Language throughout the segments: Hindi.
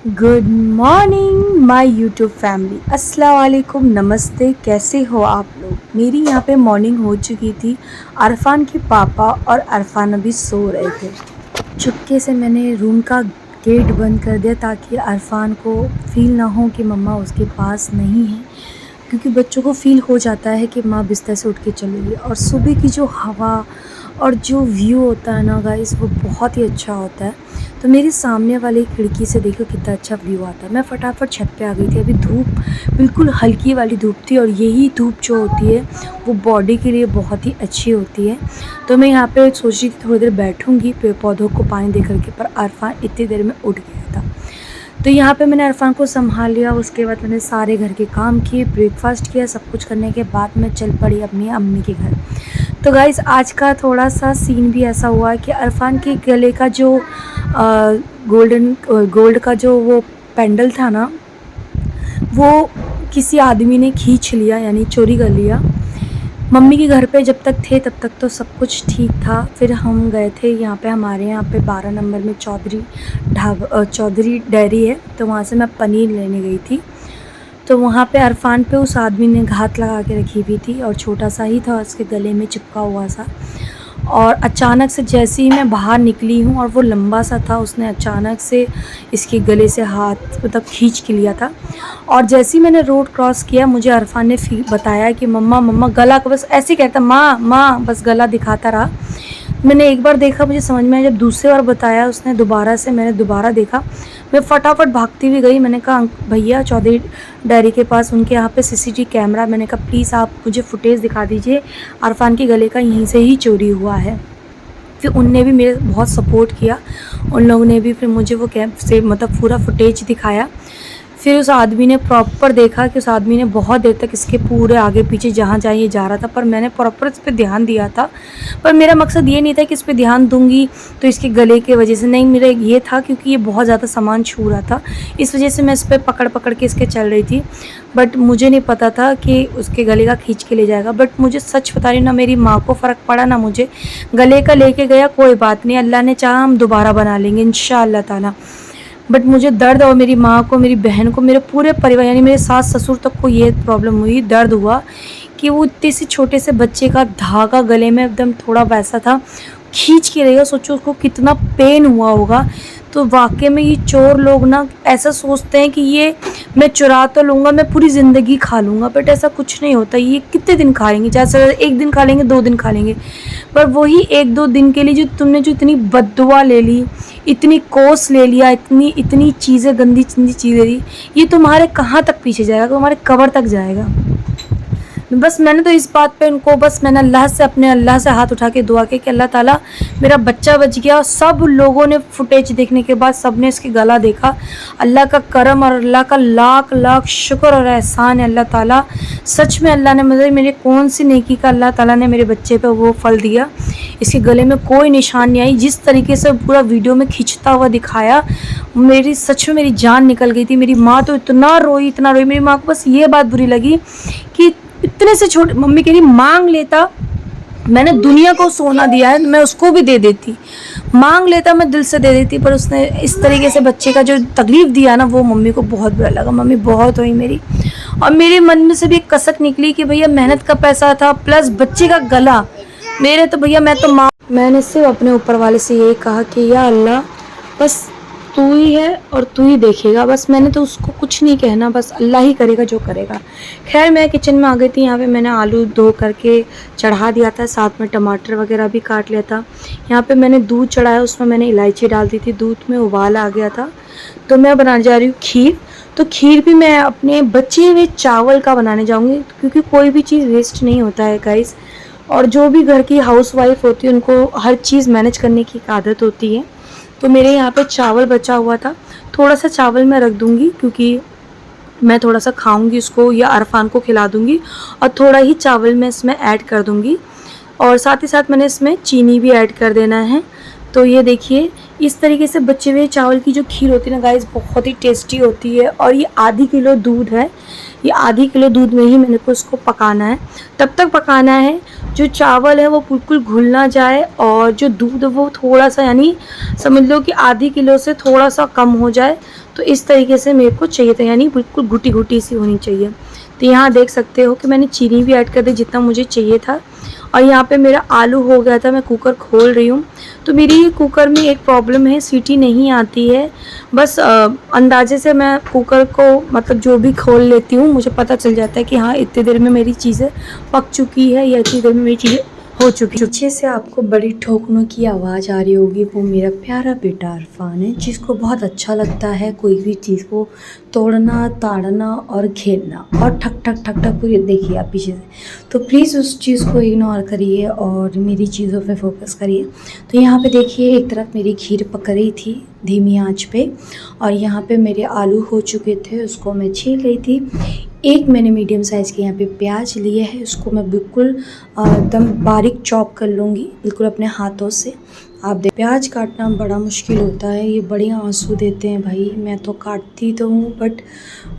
Good morning my YouTube family. अस्सलाम वालेकुम, नमस्ते। कैसे हो आप लोग? मेरी यहाँ पे मॉर्निंग हो चुकी थी। अरफान के पापा और अरफान अभी सो रहे थे। चुपके से मैंने रूम का गेट बंद कर दिया ताकि अरफान को फील ना हो कि मम्मा उसके पास नहीं है, क्योंकि बच्चों को फ़ील हो जाता है कि माँ बिस्तर से उठ के चली गई। और सुबह की जो हवा और जो व्यू होता है ना गाइस, वो बहुत ही अच्छा होता है। तो मेरे सामने वाली खिड़की से देखो कितना अच्छा व्यू आता है। मैं फटाफट छत पे आ गई थी। अभी धूप बिल्कुल हल्की वाली धूप थी, और यही धूप जो होती है वो बॉडी के लिए बहुत ही अच्छी होती है। तो मैं यहाँ पे सोच रही थी थोड़ी देर बैठूँगी, पेड़ पौधों को पानी दे करके, पर अरफान इतनी देर में उठ गया था। तो यहाँ पे मैंने अरफान को संभाल लिया। उसके बाद मैंने सारे घर के काम किए, ब्रेकफास्ट किया। सब कुछ करने के बाद मैं चल पड़ी अपनी अम्मी के घर। तो गाइज़, आज का थोड़ा सा सीन भी ऐसा हुआ कि अरफान के गले का जो गोल्ड का जो वो पेंडल था ना, वो किसी आदमी ने खींच लिया, यानी चोरी कर लिया। मम्मी के घर पे जब तक थे तब तक तो सब कुछ ठीक था। फिर हम गए थे यहाँ पे, हमारे यहाँ पे 12 नंबर में चौधरी डेयरी है, तो वहाँ से मैं पनीर लेने गई थी। तो वहाँ पे अरफान पे उस आदमी ने घात लगा के रखी हुई थी, और छोटा सा ही था, उसके गले में चिपका हुआ सा। और अचानक से जैसे ही मैं बाहर निकली हूँ, और वो लंबा सा था, उसने अचानक से इसके गले से हाथ मतलब खींच के लिया था। और जैसे ही मैंने रोड क्रॉस किया, मुझे अरफान ने बताया कि मम्मा मम्मा, गला को बस ऐसे ही कहता, माँ माँ, बस गला दिखाता रहा। मैंने एक बार देखा, मुझे समझ में आया। जब दूसरी बार बताया उसने दोबारा से, मैंने दोबारा देखा। मैं फटाफट भागती हुई गई। मैंने कहा भैया, चौधरी डेयरी के पास उनके यहाँ पे सीसीटीवी कैमरा, मैंने कहा प्लीज़ आप मुझे फुटेज दिखा दीजिए, अरफान के गले का यहीं से ही चोरी हुआ है। फिर उनने भी मेरे बहुत सपोर्ट किया। उन लोगों ने भी फिर मुझे वो कैम से मतलब पूरा फुटेज दिखाया। फिर उस आदमी ने प्रॉपर देखा कि उस आदमी ने बहुत देर तक इसके पूरे आगे पीछे जहाँ जहाँ ये जा रहा था, पर मैंने प्रॉपर इस पर ध्यान दिया था। पर मेरा मकसद ये नहीं था कि इस पर ध्यान दूंगी तो इसके गले की वजह से, नहीं, मेरा ये था क्योंकि ये बहुत ज़्यादा सामान छू रहा था, इस वजह से मैं इस पर पकड़ पकड़ के इसके चल रही थी। बट मुझे नहीं पता था कि उसके गले का खींच के ले जाएगा। बट मुझे सच बता रही, ना मेरी माँ को फ़र्क पड़ा ना मुझे। गले का लेके गया, कोई बात नहीं, अल्लाह ने चाहा हम दोबारा बना लेंगे इंशाअल्लाह ताला। बट मुझे दर्द, और मेरी माँ को, मेरी बहन को, मेरे पूरे परिवार यानी मेरे सास ससुर तक को ये प्रॉब्लम हुई, दर्द हुआ कि वो इतने से छोटे से बच्चे का धागा गले में एकदम थोड़ा वैसा था, खींच के रहेगा। सोचो उसको कितना पेन हुआ होगा। तो वाकई में ये चोर लोग ना ऐसा सोचते हैं कि ये मैं चुरा तो लूँगा, मैं पूरी ज़िंदगी खा लूँगा, बट ऐसा कुछ नहीं होता। ये कितने दिन खाएंगे? जैसे एक दिन खा लेंगे, 2 दिन खा लेंगे, पर वही 1-2 दिन के लिए जो तुमने जो इतनी बद्दुआ ले ली, इतनी कोस ले लिया, इतनी इतनी चीज़ें, गंदी गंदी चीज़ें ली, ये तुम्हारे कहाँ तक पीछे जाएगा? तुम्हारे कब्र तक जाएगा। बस मैंने तो इस बात पे उनको, बस मैंने अपने अल्लाह से हाथ उठा के दुआ की कि अल्लाह ताला मेरा बच्चा बच गया। सब लोगों ने फुटेज देखने के बाद सब ने इसके गला देखा। अल्लाह का करम और अल्लाह का लाख लाख शुक्र और एहसान है। अल्लाह ताला सच में, अल्लाह ने मतलब मेरे कौन सी नेकी का अल्लाह ताला ने मेरे बच्चे पे वो फल दिया। इसके गले में कोई निशान नहीं आई। जिस तरीके से पूरा वीडियो में खींचता हुआ दिखाया, मेरी सच में मेरी जान निकल गई थी। मेरी माँ तो इतना रोई, इतना रोई। मेरी माँ को बस ये बात बुरी लगी कि इतने से छोटे, मम्मी कह रही मांग लेता, मैंने दुनिया को सोना दिया है, मैं उसको भी दे देती, मांग लेता, मैं दिल से दे देती, पर उसने इस तरीके से बच्चे का जो तकलीफ़ दिया ना, वो मम्मी को बहुत बुरा लगा। मम्मी बहुत रोई मेरी, और मेरे मन में से भी एक कसक निकली कि भैया मेहनत का पैसा था प्लस बच्चे का गला मेरे, तो भैया मैं तो मैंने सिर्फ अपने ऊपर वाले से यही कहा कि या अल्लाह, बस तू ही है और तू ही देखेगा। बस मैंने तो उसको कुछ नहीं कहना, बस अल्लाह ही करेगा जो करेगा। खैर मैं किचन में आ गई थी। यहाँ पे मैंने आलू धो करके चढ़ा दिया था, साथ में टमाटर वगैरह भी काट लिया था। यहाँ पे मैंने दूध चढ़ाया, उसमें मैंने इलायची डाल दी थी, दूध में उबाल आ गया था। तो मैं बनाने जा रही हूँ खीर। तो खीर भी मैं अपने बचे हुए चावल का बनाने जाऊँगी, क्योंकि कोई भी चीज़ वेस्ट नहीं होता है गाइस। और जो भी घर की हाउसवाइफ होती है उनको हर चीज़ मैनेज करने की एक आदत होती है। तो मेरे यहाँ पे चावल बचा हुआ था, थोड़ा सा चावल मैं रख दूँगी, क्योंकि मैं थोड़ा सा खाऊंगी उसको या अरफान को खिला दूँगी, और थोड़ा ही चावल मैं इसमें ऐड कर दूँगी। और साथ ही साथ मैंने इसमें चीनी भी ऐड कर देना है। तो ये देखिए इस तरीके से बचे हुए चावल की जो खीर होती है ना गाइस, बहुत ही टेस्टी होती है। और ये आधी किलो दूध है, ये आधी किलो दूध में ही मैंने को उसको पकाना है। तब तक पकाना है जो चावल है वो बिल्कुल घुल ना जाए और जो दूध है वो थोड़ा सा, यानी समझ लो कि आधी किलो से थोड़ा सा कम हो जाए। तो इस तरीके से मेरे को चाहिए था, यानी बिल्कुल घुटी घुटी सी होनी चाहिए। तो यहाँ देख सकते हो कि मैंने चीनी भी ऐड कर दी जितना मुझे चाहिए था। और यहाँ पे मेरा आलू हो गया था, मैं कुकर खोल रही हूँ। तो मेरी ये कुकर में एक प्रॉब्लम है, सीटी नहीं आती है। बस अंदाजे से मैं कुकर को मतलब जो भी खोल लेती हूँ, मुझे पता चल जाता है कि हाँ इतनी देर में मेरी चीज़ें पक चुकी है या इतनी देर में मेरी चीज़ें हो चुकी। पीछे से आपको बड़ी ठोकनों की आवाज़ आ रही होगी, वो मेरा प्यारा बेटा अरफान है, जिसको बहुत अच्छा लगता है कोई भी चीज़ को तोड़ना, ताड़ना और खेलना, और ठक ठक ठक ठक पूरी देखिए आप पीछे से। तो प्लीज़ उस चीज़ को इग्नोर करिए और मेरी चीज़ों पे फोकस करिए। तो यहाँ पे देखिए एक तरफ मेरी खीर पक रही थी धीमी आंच पे, और यहाँ पे मेरे आलू हो चुके थे, उसको मैं छील रही थी। एक मैंने मीडियम साइज़ के यहाँ पे प्याज लिए है, उसको मैं बिल्कुल एकदम बारीक चॉप कर लूँगी बिल्कुल अपने हाथों से। आप देख, प्याज काटना बड़ा मुश्किल होता है, ये बड़े आंसू देते हैं भाई। मैं तो काटती तो हूँ बट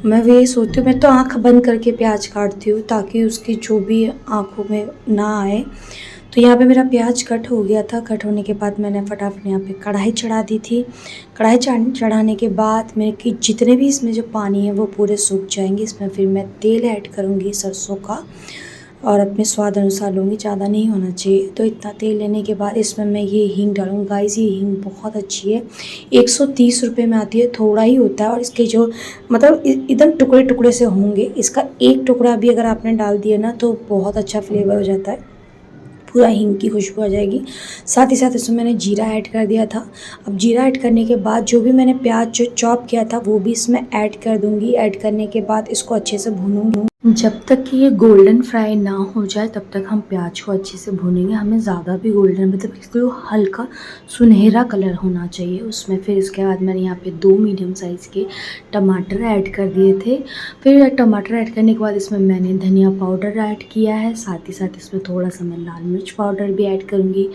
मैं वही सोचती हूँ, मैं तो आँख बंद करके प्याज काटती हूँ ताकि उसकी जो भी आँखों में ना आए। तो यहाँ पे मेरा प्याज कट हो गया था। कट होने के बाद मैंने फटाफट यहाँ पे कढ़ाई चढ़ा दी थी। कढ़ाई चढ़ाने के बाद मेरे कि जितने भी इसमें जो पानी है वो पूरे सूख जाएंगे। इसमें फिर मैं तेल ऐड करूँगी सरसों का, और अपने स्वाद अनुसार लूँगी, ज़्यादा नहीं होना चाहिए। तो इतना तेल लेने के बाद इसमें मैं ये हींग डालूँगी। गाइस ये हींग बहुत अच्छी है, 130 रुपये में आती है, थोड़ा ही होता है। और इसके जो मतलब एकदम टुकड़े टुकड़े से होंगे, इसका एक टुकड़ा भी अगर आपने डाल दिया ना तो बहुत अच्छा फ्लेवर हो जाता है, पूरा हींग की खुशबू आ जाएगी। साथ ही साथ इसमें मैंने जीरा ऐड कर दिया था। अब जीरा ऐड करने के बाद जो भी मैंने प्याज जो चॉप किया था वो भी इसमें ऐड कर दूंगी। ऐड करने के बाद इसको अच्छे से भूनूंगी। जब तक कि ये गोल्डन फ्राई ना हो जाए तब तक हम प्याज को अच्छे से भूनेंगे। हमें ज़्यादा भी गोल्डन, मतलब बिल्कुल हल्का सुनहरा कलर होना चाहिए उसमें। फिर इसके बाद मैंने यहाँ पे 2 मीडियम साइज़ के टमाटर ऐड कर दिए थे। फिर टमाटर ऐड करने के बाद इसमें मैंने धनिया पाउडर ऐड किया है, साथ ही साथ इसमें थोड़ा सा मैं लाल मिर्च पाउडर भी ऐड करूँगी,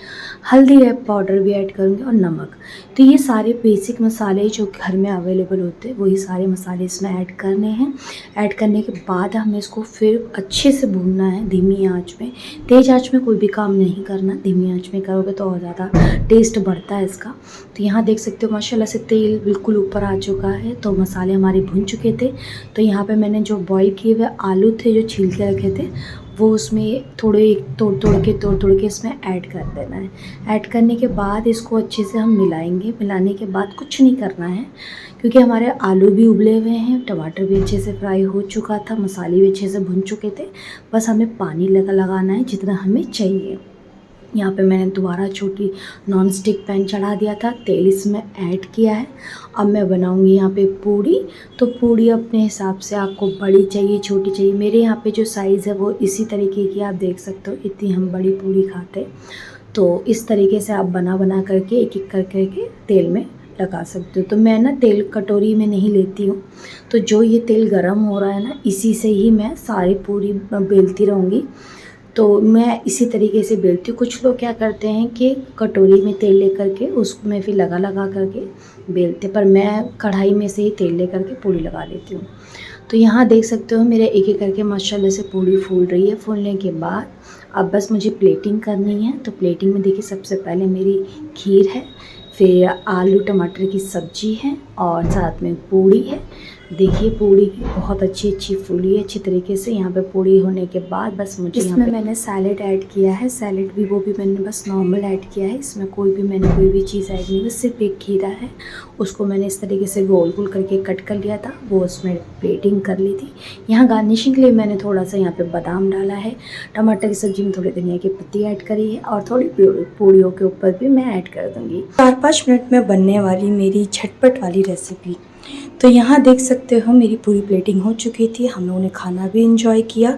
हल्दी पाउडर भी ऐड करूँगी और नमक। तो ये सारे बेसिक मसाले जो घर में अवेलेबल होते हैं वही सारे मसाले इसमें ऐड करने हैं। ऐड करने के बाद हमें इसको फिर अच्छे से भूनना है धीमी आंच में। तेज़ आंच में कोई भी काम नहीं करना, धीमी आंच में करोगे तो और ज़्यादा टेस्ट बढ़ता है इसका। तो यहाँ देख सकते हो माशाल्लाह से तेल बिल्कुल ऊपर आ चुका है, तो मसाले हमारे भुन चुके थे। तो यहाँ पे मैंने जो बॉईल किए हुए आलू थे जो छील के रखे थे वो उसमें थोड़े तोड़ तोड़ के इसमें ऐड कर देना है। ऐड करने के बाद इसको अच्छे से हम मिलाएंगे। मिलाने के बाद कुछ नहीं करना है क्योंकि हमारे आलू भी उबले हुए हैं, टमाटर भी अच्छे से फ्राई हो चुका था, मसाले भी अच्छे से भुन चुके थे। बस हमें पानी लगाना है जितना हमें चाहिए। यहाँ पे मैंने दोबारा छोटी नॉन स्टिक पैन चढ़ा दिया था, तेल इसमें ऐड किया है। अब मैं बनाऊँगी यहाँ पे पूड़ी। तो पूड़ी अपने हिसाब से आपको बड़ी चाहिए छोटी चाहिए। मेरे यहाँ पे जो साइज़ है वो इसी तरीके की आप देख सकते हो, इतनी हम बड़ी पूड़ी खाते। तो इस तरीके से आप बना करके एक एक करके तेल में लगा सकते हो। तो मैं ना तेल कटोरी में नहीं लेती हूँ, तो जो ये तेल गरम हो रहा है ना इसी से ही मैं सारी पूड़ी बेलती रहूँगी। तो मैं इसी तरीके से बेलती हूँ। कुछ लोग क्या करते हैं कि कटोरी में तेल लेकर के उसमें फिर लगा करके बेलते, पर मैं कढ़ाई में से ही तेल लेकर के पूड़ी लगा लेती हूँ। तो यहाँ देख सकते हो मेरे एक एक करके माशाल्लाह से पूड़ी फूल रही है। फूलने के बाद अब बस मुझे प्लेटिंग करनी है। तो प्लेटिंग में देखिए सबसे पहले मेरी खीर है, फिर आलू टमाटर की सब्ज़ी है और साथ में पूड़ी है। देखिए पूड़ी बहुत अच्छी फूली है अच्छी तरीके से। यहाँ पे पूड़ी होने के बाद बस मुझे इसमें मैंने सैलेड ऐड किया है। सैलेड भी वो भी मैंने बस नॉर्मल ऐड किया है, इसमें मैंने कोई भी चीज़ ऐड नहीं, बस सिर्फ एक खीरा है, उसको मैंने इस तरीके से गोल गोल करके कट कर लिया था, वो उसमें प्लेटिंग कर ली थी। यहाँ गार्निशिंग के लिए मैंने थोड़ा सा यहाँ पे बादाम डाला है। टमाटर की सब्ज़ी में थोड़ी धनिया की पत्ती ऐड करी है और थोड़ी पूड़ियों के ऊपर भी मैं ऐड कर दूँगी। 4-5 मिनट में बनने वाली मेरी झटपट वाली रेसिपी। तो यहाँ देख सकते हो मेरी पूरी प्लेटिंग हो चुकी थी। हम लोगों ने खाना भी एंजॉय किया।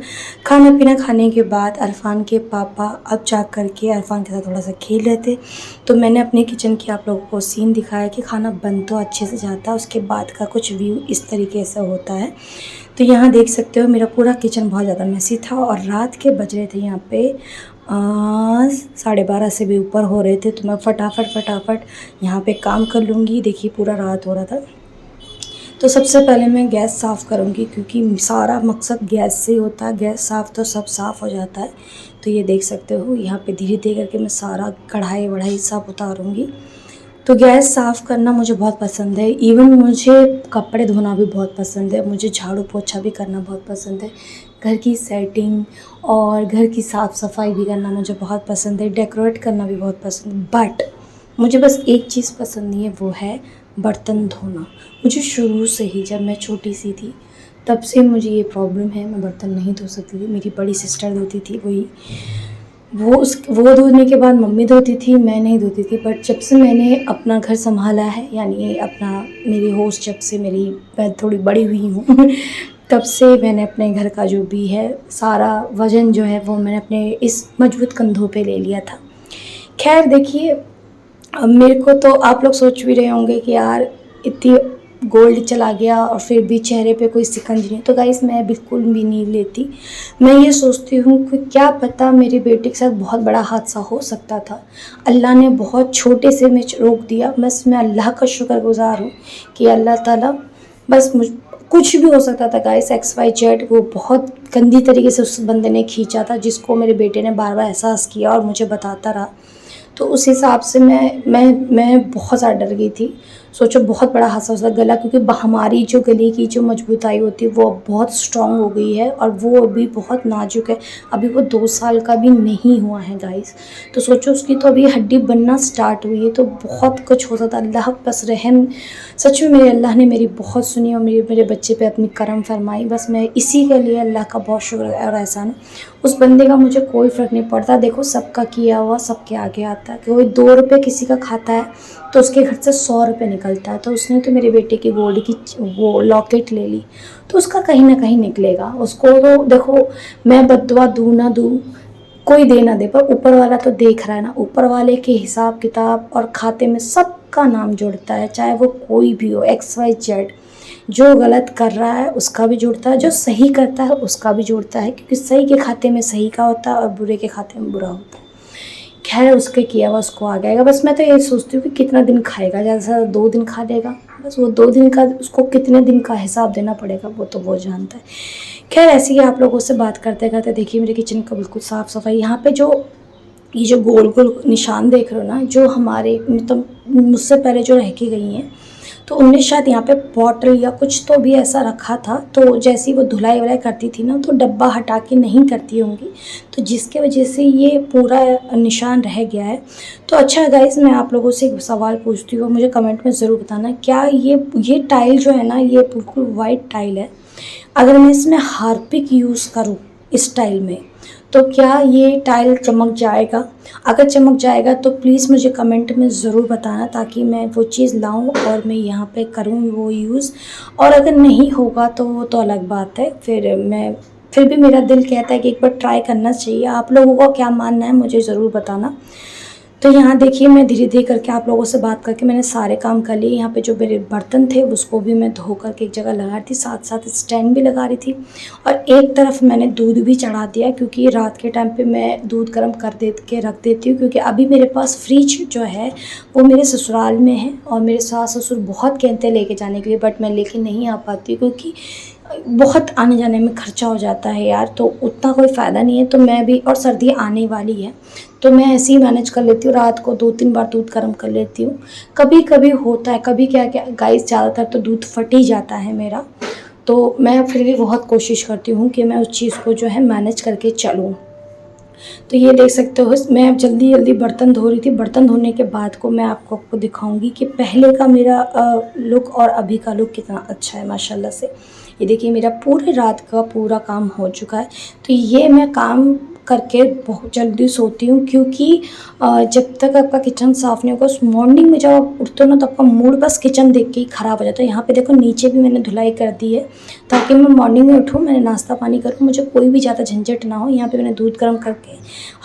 खाना पीना खाने के बाद अरफान के पापा अब जा कर के अरफान के साथ थोड़ा सा खेल रहे थे। तो मैंने अपने किचन की आप लोगों को सीन दिखाया कि खाना बन तो अच्छे से जाता है, उसके बाद का कुछ व्यू इस तरीके से होता है। तो यहाँ देख सकते हो मेरा पूरा किचन बहुत ज़्यादा मेसी था और रात के बज रहे थे यहाँ पे 12:30 से भी ऊपर हो रहे थे, तो मैं फटाफट यहाँ पे काम कर लूँगी। देखिए पूरा रात हो रहा था। तो सबसे पहले मैं गैस साफ़ करूँगी, क्योंकि सारा मकसद गैस से ही होता है। गैस साफ़ तो सब साफ़ हो जाता है। तो ये देख सकते हो यहाँ पे धीरे-धीरे करके मैं सारा कढ़ाई-वढ़ाई सब उतारूँगी। तो गैस साफ़ करना मुझे बहुत पसंद है। इवन मुझे कपड़े धोना भी बहुत पसंद है। मुझे झाड़ू पोछा भी करना बहुत पसंद है। घर की सेटिंग और घर की साफ़ सफाई भी करना मुझे बहुत पसंद है। डेकोरेट करना भी बहुत पसंद है। बट मुझे बस एक चीज़ पसंद नहीं है, वो है बर्तन धोना। मुझे शुरू से ही, जब मैं छोटी सी थी तब से मुझे ये प्रॉब्लम है, मैं बर्तन नहीं धो सकती थी। मेरी बड़ी सिस्टर धोती थी, वो धोने के बाद मम्मी धोती थी, मैं नहीं धोती थी। बट जब से मैंने अपना घर संभाला है, यानी मेरी होश जब से मैं थोड़ी बड़ी हुई हूँ तब से मैंने अपने घर का जो भी है सारा वज़न जो है वो मैंने अपने इस मजबूत कंधों पे ले लिया था। खैर देखिए, अब मेरे को तो आप लोग सोच भी रहे होंगे कि यार इतनी गोल्ड चला गया और फिर भी चेहरे पे कोई सिकंज नहीं। तो गाइस मैं बिल्कुल भी नहीं लेती। मैं ये सोचती हूँ कि क्या पता मेरे बेटे के साथ बहुत बड़ा हादसा हो सकता था। अल्लाह ने बहुत छोटे से में रोक दिया। बस मैं अल्लाह का शुक्रगुज़ार हूँ कि अल्लाह ताला बस कुछ भी हो सकता था गाइस। XYZ वो बहुत गंदी तरीके से उस बंदे ने खींचा था, जिसको मेरे बेटे ने बार बार एहसास किया और मुझे बताता रहा। तो उस हिसाब से मैं बहुत ज़्यादा डर गई थी। सोचो बहुत बड़ा हादसा हो सकता गला, क्योंकि हमारी जो गले की जो मजबूताई होती है वो अब बहुत स्ट्रॉन्ग हो गई है और वो अभी बहुत नाजुक है। अभी वो 2 साल का भी नहीं हुआ है गाइस। तो सोचो उसकी तो अभी हड्डी बनना स्टार्ट हुई है, तो बहुत कुछ हो सकता है। अल्लाह बस रहम, सच में मेरे अल्लाह ने मेरी बहुत सुनी और मेरे बच्चे पे अपनी करम फरमाई। बस मैं इसी के लिए अल्लाह का बहुत शुक्र और एहसान है। उस बंदे का मुझे कोई फ़र्क नहीं पड़ता। देखो सबका किया हुआ सबके आगे आता है। कोई 2 रुपये किसी का खाता है तो उसके घर से 100 रुपये निकलता है। तो उसने तो मेरे बेटे की गोल्ड की वो लॉकेट ले ली, तो उसका कहीं ना कहीं निकलेगा। उसको तो देखो, मैं बद्दुआ दूँ ना दूँ, कोई दे ना दे, पर ऊपर वाला तो देख रहा है ना। ऊपर वाले के हिसाब किताब और खाते में सबका नाम जुड़ता है, चाहे वो कोई भी हो, XYZ। जो गलत कर रहा है उसका भी जुड़ता है, जो सही करता है उसका भी जुड़ता है, क्योंकि सही के खाते में सही का होता है और बुरे के खाते में बुरा होता है। खैर उसके किया हुआ उसको आ जाएगा। बस मैं तो यही सोचती हूँ कि कितना दिन खाएगा, ज़्यादा से ज़्यादा 2 दिन खा लेगा। बस वो 2 दिन का, उसको कितने दिन का हिसाब देना पड़ेगा वो तो वो जानता है। खैर ऐसे ही आप लोगों से बात करते करते देखिए मेरे किचन का बिल्कुल साफ़ सफाई। यहाँ पे ये जो गोल गोल निशान देख रहे हो ना, जो हमारे मतलब मुझसे पहले जो रह के गई हैं, तो उनने शायद यहाँ पे बॉटल या कुछ तो भी ऐसा रखा था। तो जैसे ही वो धुलाई वुलाई करती थी ना, तो डब्बा हटा के नहीं करती होंगी, तो जिसके वजह से ये पूरा निशान रह गया है। तो अच्छा गाइस, मैं आप लोगों से एक सवाल पूछती हूँ, मुझे कमेंट में ज़रूर बताना, क्या ये टाइल जो है ना, ये बिल्कुल वाइट टाइल है। अगर मैं इसमें हार्पिक यूज़ करूँ इस टाइल में, तो क्या ये टाइल चमक जाएगा? अगर चमक जाएगा तो प्लीज़ मुझे कमेंट में ज़रूर बताना, ताकि मैं वो चीज़ लाऊं और मैं यहाँ पे करूँ वो यूज़। और अगर नहीं होगा तो वो तो अलग बात है। फिर भी मेरा दिल कहता है कि एक बार ट्राई करना चाहिए। आप लोगों का क्या मानना है मुझे ज़रूर बताना। तो यहाँ देखिए मैं धीरे धीरे करके आप लोगों से बात करके मैंने सारे काम कर लिए। यहाँ पे जो मेरे बर्तन थे उसको भी मैं धो करके एक जगह लगा रही थी, साथ साथ स्टैंड भी लगा रही थी। और एक तरफ मैंने दूध भी चढ़ा दिया, क्योंकि रात के टाइम पे मैं दूध गर्म कर दे के रख देती हूँ। क्योंकि अभी मेरे पास फ्रिज जो है वो मेरे ससुराल में है और मेरे सास ससुर बहुत कहते हैं लेके जाने के लिए, बट मैं लेके नहीं आ पाती, क्योंकि बहुत आने जाने में खर्चा हो जाता है यार, तो उतना कोई फ़ायदा नहीं है। तो मैं भी, और सर्दी आने वाली है, तो मैं ऐसे ही मैनेज कर लेती हूँ। रात को 2-3 बार दूध गर्म कर लेती हूँ। कभी कभी होता है, कभी क्या क्या गाइस, ज़्यादातर तो दूध फट ही जाता है मेरा। तो मैं फिर भी बहुत कोशिश करती हूँ कि मैं उस चीज़ को जो है मैनेज करके चलूँ। तो ये देख सकते हो, मैं अब जल्दी जल्दी बर्तन धो रही थी। बर्तन धोने के बाद को मैं आपको दिखाऊंगी कि पहले का मेरा लुक और अभी का लुक कितना अच्छा है माशाल्लाह से। ये देखिए मेरा पूरे रात का पूरा काम हो चुका है। तो ये मैं काम करके बहुत जल्दी सोती हूँ, क्योंकि जब तक आपका किचन साफ़ नहीं होगा, उस मॉर्निंग में जब आप उठते हो ना, तो आपका मूड बस किचन देख के ही ख़राब हो जाता है। यहाँ पे देखो नीचे भी मैंने धुलाई कर दी है, ताकि मैं मॉर्निंग में उठूँ, मैंने नाश्ता पानी करूँ, मुझे कोई भी ज़्यादा झंझट ना हो। यहाँ पे मैंने दूध गर्म करके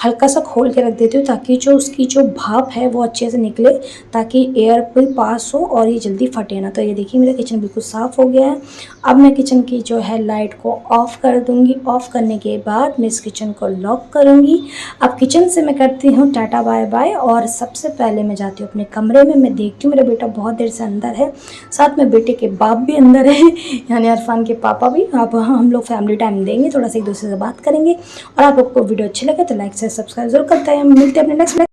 हल्का सा खोल के रख देती हूँ, ताकि जो उसकी जो भाप है वो अच्छे से निकले, ताकि एयर भी पास हो और ये जल्दी फटे ना। तो ये देखिए मेरा किचन बिल्कुल साफ़ हो गया है। अब मैं किचन की जो है लाइट को ऑफ़ कर दूँगी। ऑफ़ करने के बाद मैं इस किचन को व्लॉग करूँगी। अब किचन से मैं करती हूँ टाटा बाय बाय और सबसे पहले मैं जाती हूँ अपने कमरे में। मैं देखती हूँ मेरा बेटा बहुत देर से अंदर है, साथ में बेटे के बाप भी अंदर है यानी अरफान के पापा भी। अब हम लोग फैमिली टाइम देंगे, थोड़ा सा एक दूसरे से बात करेंगे। और आप लोग को वीडियो अच्छी लगे तो लाइक से सब्सक्राइब जरूर करते हैं। हम मिलते हैं अपने नेक्स्ट